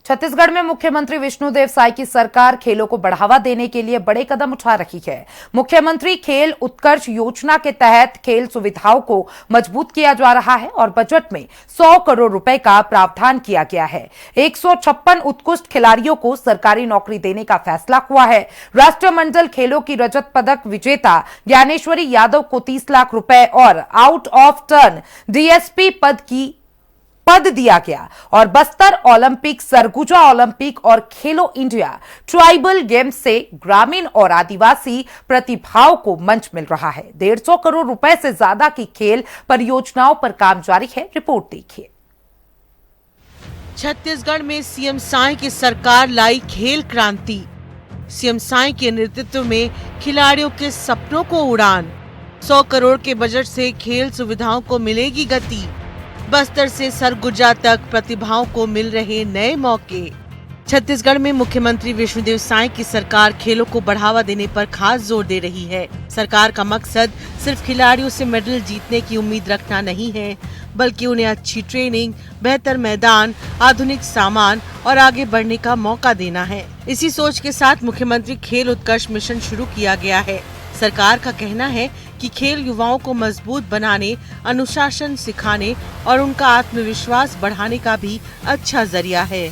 छत्तीसगढ़ में मुख्यमंत्री विष्णुदेव साय की सरकार खेलों को बढ़ावा देने के लिए बड़े कदम उठा रही है। मुख्यमंत्री खेल उत्कर्ष योजना के तहत खेल सुविधाओं को मजबूत किया जा रहा है और बजट में 100 करोड़ रुपए का प्रावधान किया गया है। 156 उत्कृष्ट खिलाड़ियों को सरकारी नौकरी देने का फैसला हुआ है। राष्ट्रमंडल खेलों की रजत पदक विजेता ज्ञानेश्वरी यादव को 30 लाख रुपए और आउट ऑफ टर्न डीएसपी पद दिया गया और बस्तर ओलंपिक, सरगुजा ओलंपिक और खेलो इंडिया ट्राइबल गेम्स से ग्रामीण और आदिवासी प्रतिभाओं को मंच मिल रहा है। 150 करोड़ रुपए से ज्यादा की खेल परियोजनाओं पर काम जारी है। रिपोर्ट देखिए। छत्तीसगढ़ में सीएम साय की सरकार लाई खेल क्रांति। सीएम साय के नेतृत्व में खिलाड़ियों के सपनों को उड़ान। 100 करोड़ के बजट से खेल सुविधाओं को मिलेगी गति। बस्तर से सरगुजा तक प्रतिभाओं को मिल रहे नए मौके। छत्तीसगढ़ में मुख्यमंत्री विष्णुदेव साय की सरकार खेलों को बढ़ावा देने पर खास जोर दे रही है। सरकार का मकसद सिर्फ खिलाड़ियों से मेडल जीतने की उम्मीद रखना नहीं है, बल्कि उन्हें अच्छी ट्रेनिंग, बेहतर मैदान, आधुनिक सामान और आगे बढ़ने का मौका देना है। इसी सोच के साथ मुख्यमंत्री खेल उत्कर्ष मिशन शुरू किया गया है। सरकार का कहना है कि खेल युवाओं को मजबूत बनाने, अनुशासन सिखाने और उनका आत्मविश्वास बढ़ाने का भी अच्छा जरिया है।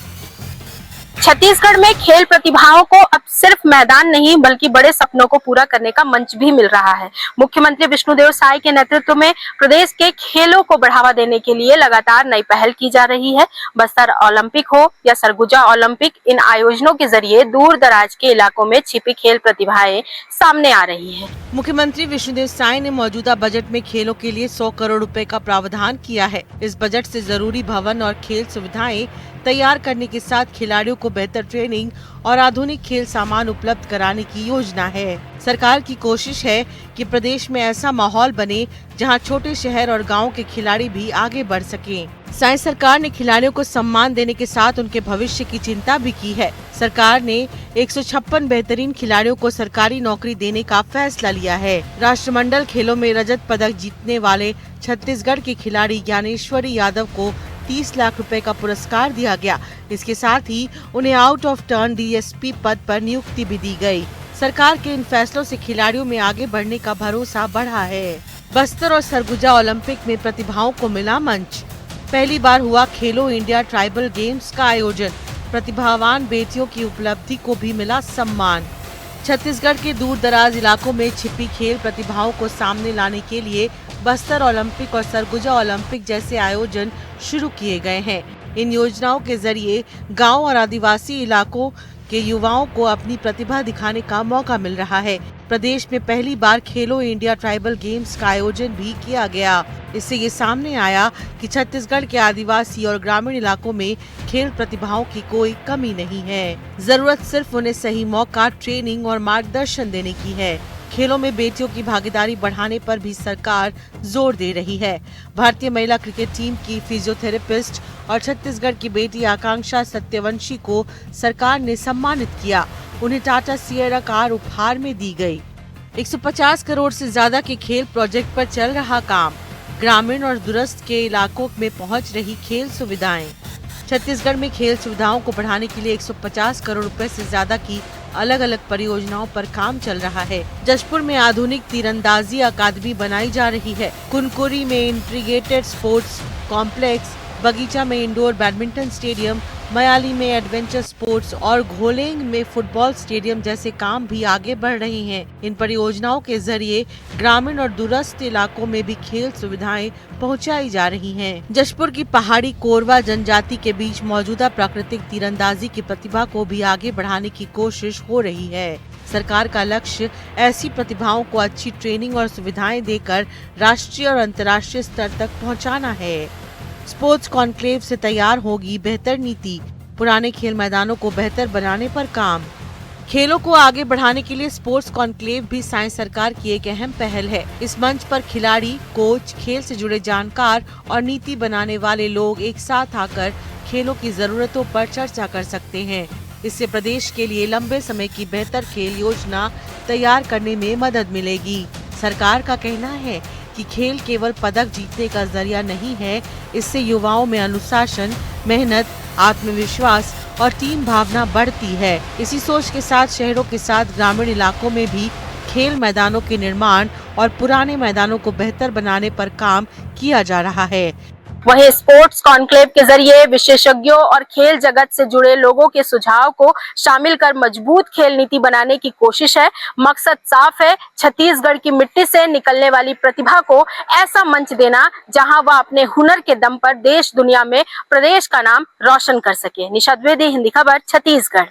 छत्तीसगढ़ में खेल प्रतिभाओं को अब सिर्फ मैदान नहीं बल्कि बड़े सपनों को पूरा करने का मंच भी मिल रहा है। मुख्यमंत्री विष्णुदेव साय के नेतृत्व में प्रदेश के खेलों को बढ़ावा देने के लिए लगातार नई पहल की जा रही है। बस्तर ओलंपिक हो या सरगुजा ओलंपिक, इन आयोजनों के जरिए दूर दराज के इलाकों में छिपी खेल प्रतिभाएं सामने आ रही है। मुख्यमंत्री विष्णुदेव साय ने मौजूदा बजट में खेलों के लिए 100 करोड़ रुपए का प्रावधान किया है। इस बजट से जरूरी भवन और खेल सुविधाएं तैयार करने के साथ खिलाड़ियों को बेहतर ट्रेनिंग और आधुनिक खेल सामान उपलब्ध कराने की योजना है। सरकार की कोशिश है कि प्रदेश में ऐसा माहौल बने जहां छोटे शहर और गांव के खिलाड़ी भी आगे बढ़ सकें। साय सरकार ने खिलाड़ियों को सम्मान देने के साथ उनके भविष्य की चिंता भी की है। सरकार ने 156 बेहतरीन खिलाड़ियों को सरकारी नौकरी देने का फैसला लिया है। राष्ट्रमंडल खेलों में रजत पदक जीतने वाले छत्तीसगढ़ के खिलाड़ी ज्ञानेश्वरी यादव को 30 लाख रुपए का पुरस्कार दिया गया। इसके साथ ही उन्हें आउट ऑफ टर्न डीएसपी पद पर नियुक्ति भी दी गई। सरकार के इन फैसलों से खिलाड़ियों में आगे बढ़ने का भरोसा बढ़ा है। बस्तर और सरगुजा ओलंपिक में प्रतिभाओं को मिला मंच। पहली बार हुआ खेलो इंडिया ट्राइबल गेम्स का आयोजन। प्रतिभावान बेटियों की उपलब्धि को भी मिला सम्मान। छत्तीसगढ़ के दूर दराज इलाकों में छिपी खेल प्रतिभाओं को सामने लाने के लिए बस्तर ओलंपिक और सरगुजा ओलंपिक जैसे आयोजन शुरू किए गए हैं। इन योजनाओं के जरिए गांव और आदिवासी इलाकों के युवाओं को अपनी प्रतिभा दिखाने का मौका मिल रहा है। प्रदेश में पहली बार खेलो इंडिया ट्राइबल गेम्स का आयोजन भी किया गया। इससे ये सामने आया कि छत्तीसगढ़ के आदिवासी और ग्रामीण इलाकों में खेल प्रतिभाओं की कोई कमी नहीं है। जरूरत सिर्फ उन्हें सही मौका, ट्रेनिंग और मार्गदर्शन देने की है। खेलों में बेटियों की भागीदारी बढ़ाने पर भी सरकार जोर दे रही है। भारतीय महिला क्रिकेट टीम की फिजियोथेरेपिस्ट और छत्तीसगढ़ की बेटी आकांक्षा सत्यवंशी को सरकार ने सम्मानित किया। उन्हें टाटा सिएरा कार उपहार में दी गई। 150 करोड़ से ज्यादा के खेल प्रोजेक्ट पर चल रहा काम। ग्रामीण और दूरस्थ के इलाकों में पहुंच रही खेल सुविधाएं। छत्तीसगढ़ में खेल सुविधाओं को बढ़ाने के लिए 150 करोड़ रुपए से ज्यादा की अलग अलग परियोजनाओं पर काम चल रहा है। जशपुर में आधुनिक तीरंदाजी अकादमी बनाई जा रही है। कुनकुरी में इंटीग्रेटेड स्पोर्ट्स कॉम्प्लेक्स, बगीचा में इंडोर बैडमिंटन स्टेडियम, मयाली में एडवेंचर स्पोर्ट्स और घोलेंग में फुटबॉल स्टेडियम जैसे काम भी आगे बढ़ रहे हैं। इन परियोजनाओं के जरिए ग्रामीण और दूरस्थ इलाकों में भी खेल सुविधाएं पहुंचाई जा रही हैं। जशपुर की पहाड़ी कोरवा जनजाति के बीच मौजूदा प्राकृतिक तीरंदाजी की प्रतिभा को भी आगे बढ़ाने की कोशिश हो रही है। सरकार का लक्ष्य ऐसी प्रतिभाओं को अच्छी ट्रेनिंग और सुविधाएं देकर राष्ट्रीय और अंतर्राष्ट्रीय स्तर तक पहुँचाना है। स्पोर्ट्स कॉन्क्लेव से तैयार होगी बेहतर नीति। पुराने खेल मैदानों को बेहतर बनाने पर काम। खेलों को आगे बढ़ाने के लिए स्पोर्ट्स कॉन्क्लेव भी साय सरकार की एक अहम पहल है। इस मंच पर खिलाड़ी, कोच, खेल से जुड़े जानकार और नीति बनाने वाले लोग एक साथ आकर खेलों की जरूरतों पर चर्चा कर सकते हैं। इससे प्रदेश के लिए लंबे समय की बेहतर खेल योजना तैयार करने में मदद मिलेगी। सरकार का कहना है कि खेल केवल पदक जीतने का जरिया नहीं है, इससे युवाओं में अनुशासन, मेहनत, आत्मविश्वास और टीम भावना बढ़ती है। इसी सोच के साथ शहरों के साथ ग्रामीण इलाकों में भी खेल मैदानों के निर्माण और पुराने मैदानों को बेहतर बनाने पर काम किया जा रहा है। वहीं स्पोर्ट्स कॉन्क्लेव के जरिए विशेषज्ञों और खेल जगत से जुड़े लोगों के सुझाव को शामिल कर मजबूत खेल नीति बनाने की कोशिश है। मकसद साफ है, छत्तीसगढ़ की मिट्टी से निकलने वाली प्रतिभा को ऐसा मंच देना जहां वह अपने हुनर के दम पर देश दुनिया में प्रदेश का नाम रोशन कर सके। निशा द्विवेदी, हिंदी खबर, छत्तीसगढ़।